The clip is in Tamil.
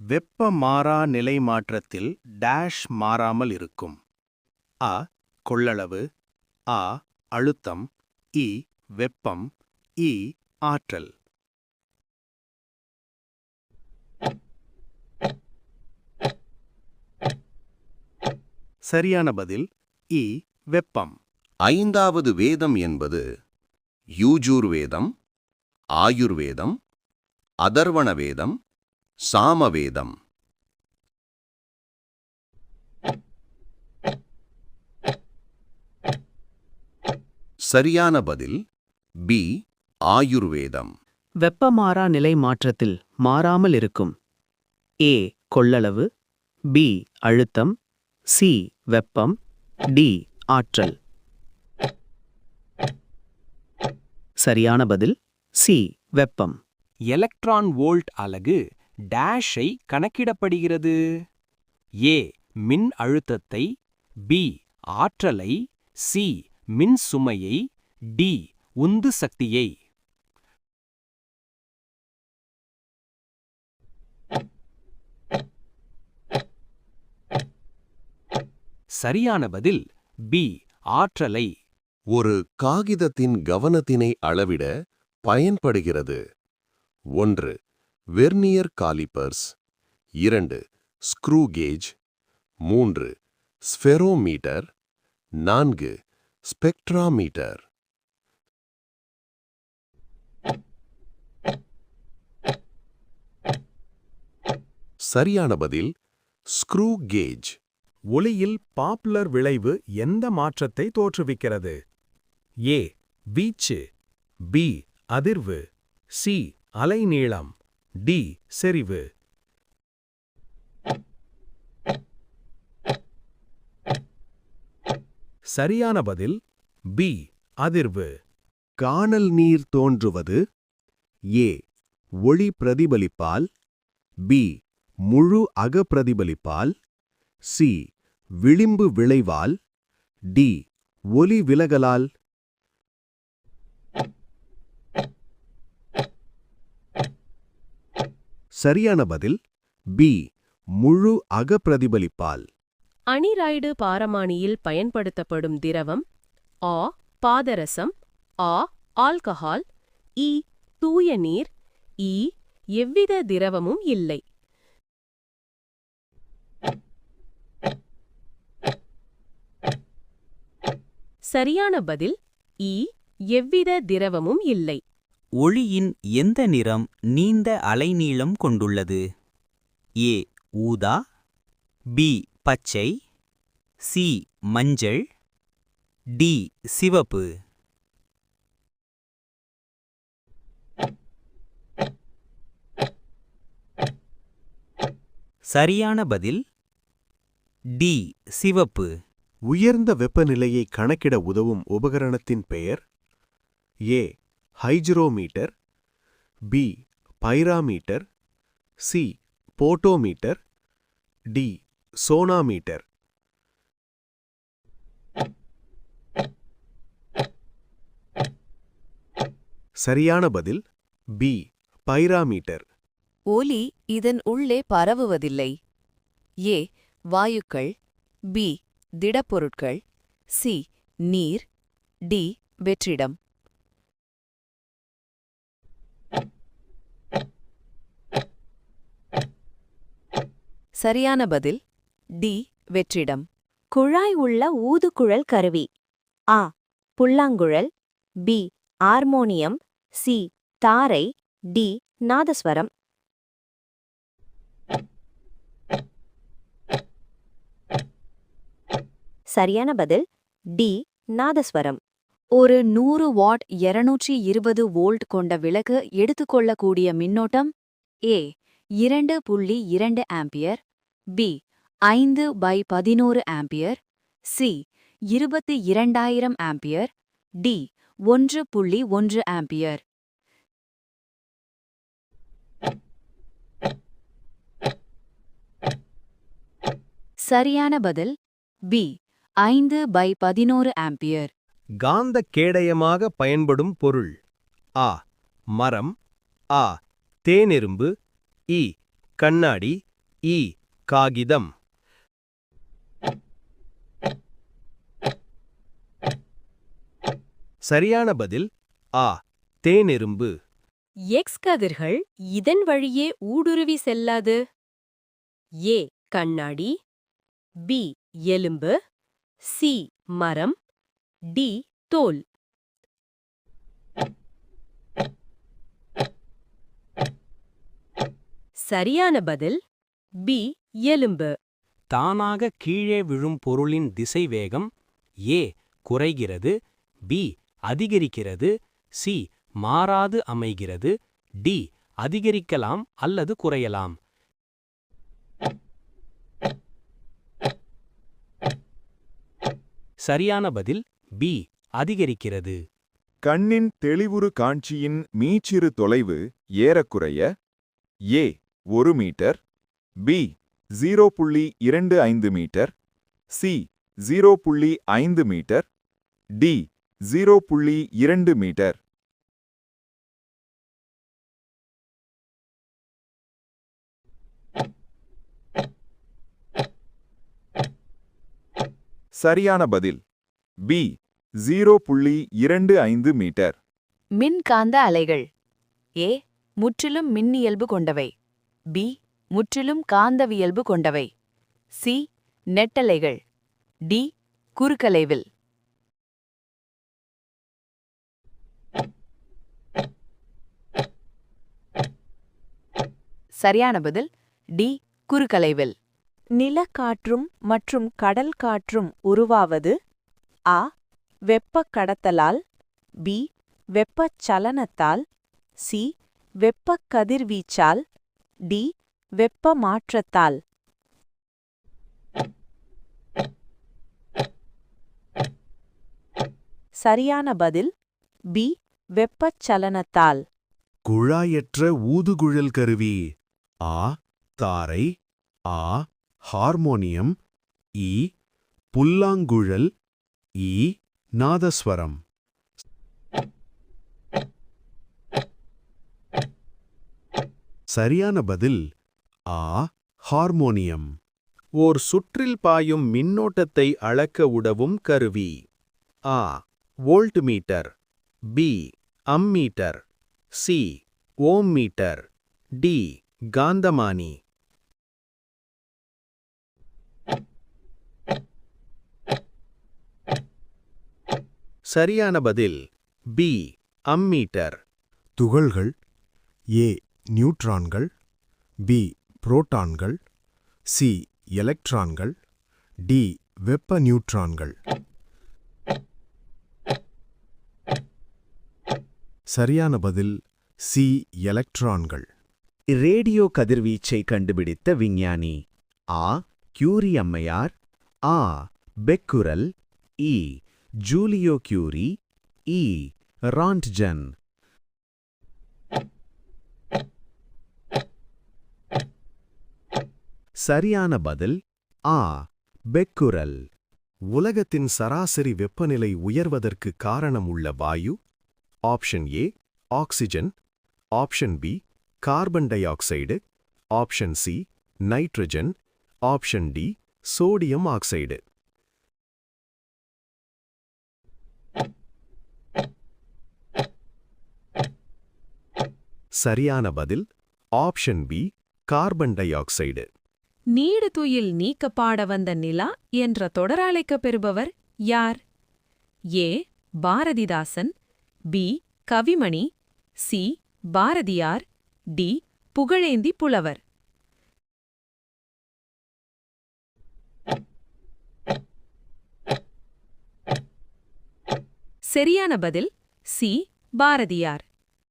வெப்ப மாறா நிலைமாற்றத்தில் டேஷ் மாறாமல் இருக்கும். அ கொள்ளளவு, ஆ அழுத்தம், இ வெப்பம், இ ஆற்றல். சரியான பதில் இ வெப்பம். ஐந்தாவது வேதம் என்பது யூஜூர்வேதம், ஆயுர்வேதம், அதர்வண வேதம், சாமவேதம். சரியான பதில் பி ஆயுர்வேதம். வெப்பமாறா நிலை மாற்றத்தில் மாறாமல் இருக்கும். ஏ கொள்ளளவு, பி அழுத்தம், சி வெப்பம், டி ஆற்றல். சரியான பதில் சி வெப்பம். எலக்ட்ரான் வோல்ட் அலகு டேஷை கணக்கிடப்படுகிறது. ஏ மின் அழுத்தத்தை, பி ஆற்றலை, சி மின் சுமையை, டி உந்து சக்தியை. சரியான பதில் பி ஆற்றலை. ஒரு காகிதத்தின் கவனத்தினை அளவிட பயன்படுகிறது. 1 வெர்னியர் காலிப்பர்ஸ், 2 ஸ்க்ரூ கேஜ், 3 ஸ்பெரோமீட்டர், 4 ஸ்பெக்ட்ராமீட்டர். சரியான பதில் ஸ்க்ரூ கேஜ். ஒளியில் பாப்புலர் விளைவு எந்த மாற்றத்தை தோற்றுவிக்கிறது? ஏ வீச்சு, பி அதிர்வு, சி அலைநீளம், டி செறிவு. சரியான பதில் பி அதிர்வு. காணல் நீர் தோன்றுவது ஏ ஒளி பிரதிபலிப்பால், பி முழு அகப்பிரதிபலிப்பால், சி விளிம்பு விளைவால், டி ஒலி விலகலால். சரியான பதில் பி முழு அகப்பிரதிபலிப்பால். அணிராய்டு பாரமானியில் பயன்படுத்தப்படும் திரவம் ஆ பாதரசம், ஆ ஆல்கஹால், இ தூய நீர், இ எவ்வித திரவமும் இல்லை. சரியான பதில் இ எவ்வித திரவமும் இல்லை. ஒளியின் எந்த நிறம் நீண்ட அலைநீளம் கொண்டுள்ளது? ஏ ஊதா, பி பச்சை, சி மஞ்சள், டி சிவப்பு. சரியான பதில் டி சிவப்பு. உயர்ந்த வெப்பநிலையை கணக்கிட உதவும் உபகரணத்தின் பெயர்? A hygrometer, B pyrometer, C photometer, D sonometer. சரியான பதில் பி பைராமீட்டர். ஒலி இதன் உள்ளே பரவுவதில்லை. ஏ வாயுக்கள், பி திடப்பொருட்கள், சி நீர், டி வெற்றிடம். சரியான பதில் டி வெற்றிடம். குழாய் உள்ள ஊதுகுழல் கருவி. ஆ புல்லாங்குழல், பி ஹார்மோனியம், சி தாரை, டி நாதஸ்வரம். சரியான பதில் டி நாதஸ்வரம். ஒரு 100 வாட் 220 வோல்ட் கொண்ட விளக்கு எடுத்துக்கொள்ளக்கூடிய மின்னோட்டம்? A 2.2 ampere, B 5/11 ampere, C 22,000 ampere, D 1.1 ampere. சரியான பதில் பி 5/11 ஆம்பியர். காந்த கேடயமாக பயன்படும் பொருள்? ஆ மரம், ஆ தேனெரும்பு, இ கண்ணாடி, இ காகிதம். சரியான பதில் ஆ தேனெரும்பு. எக்ஸ் கதிர்கள் இதன் வழியே ஊடுருவி செல்லாது. ஏ கண்ணாடி, பி எலும்பு, சி மரம், டி தோல். சரியான பதில் பி எலும்பு. தானாக கீழே விழும் பொருளின் திசைவேகம் ஏ குறைகிறது, பி அதிகரிக்கிறது, சி மாறாது அமைகிறது, டி அதிகரிக்கலாம் அல்லது குறையலாம். சரியான பதில் பி அதிகரிக்கிறது. கண்ணின் தெளிவுறு காட்சியின் மீச்சிறு தொலைவு ஏறக்குறைய A 1 metre, B 0.25 metre, C 0.5 metre, D 0.2 metre. சரியான பதில் பி 0.25 மீட்டர். மின்காந்த அலைகள். ஏ முற்றிலும் மின்னியல்பு கொண்டவை, பி முற்றிலும் காந்தவியல்பு கொண்டவை, சி நெட்டலைகள், டி குறுக்கலைவில். சரியான பதில் டி குறுக்கலைவில். நிலக்காற்றும் மற்றும் கடல் காற்றும் உருவாவது ஆ வெப்பக் கடத்தலால், பி வெப்பச் சலனத்தால், சி வெப்பக் கதிர்வீச்சால், டி வெப்ப மாற்றத்தால். சரியான பதில் பி வெப்பச் சலனத்தால். குழாயற்ற ஊதுகுழல் கருவி. ஆ தாரை, ஆ ஹார்மோனியம், இ புல்லாங்குழல், இ நாதஸ்வரம். சரியான பதில் ஆ ஹார்மோனியம். ஓர் சுற்றில் பாயும் மின்னோட்டத்தை அளக்க உதவும் கருவி. ஆ வோல்ட்மீட்டர், பி அம்மீட்டர், சி ஓம் மீட்டர், டி காந்தமானி. சரியான பதில் பி அம்மீட்டர். துகள்கள் ஏ நியூட்ரான்கள், பி புரோட்டான்கள், சி எலக்ட்ரான்கள், டி வெப்ப நியூட்ரான்கள். சரியான பதில் சி எலக்ட்ரான்கள். ரேடியோ கதிர்வீச்சை கண்டுபிடித்த விஞ்ஞானி. ஆ கியூரி அம்மையார், ஆ பெக்குரல், இ ஜூலியோ கியூரி, இ ரான்ட்ஜன். சரியான பதில் ஆ பெக்குரல். உலகத்தின் சராசரி வெப்பநிலை உயர்வதற்கு காரணம் உள்ள வாயு. Option A oxygen, option B carbon dioxide, option C nitrogen, option D sodium oxide. சரியான பதில் option B carbon dioxide. நீடுதுயில் நீக்கப்பாட வந்த நிலா என்ற தொடரழைக்கப் பெறுபவர் யார்? A Bharathidasan, B Kavimani, C Bharathiyar, D Pugazhendhi புலவர். சரியான பதில் சி பாரதியார்.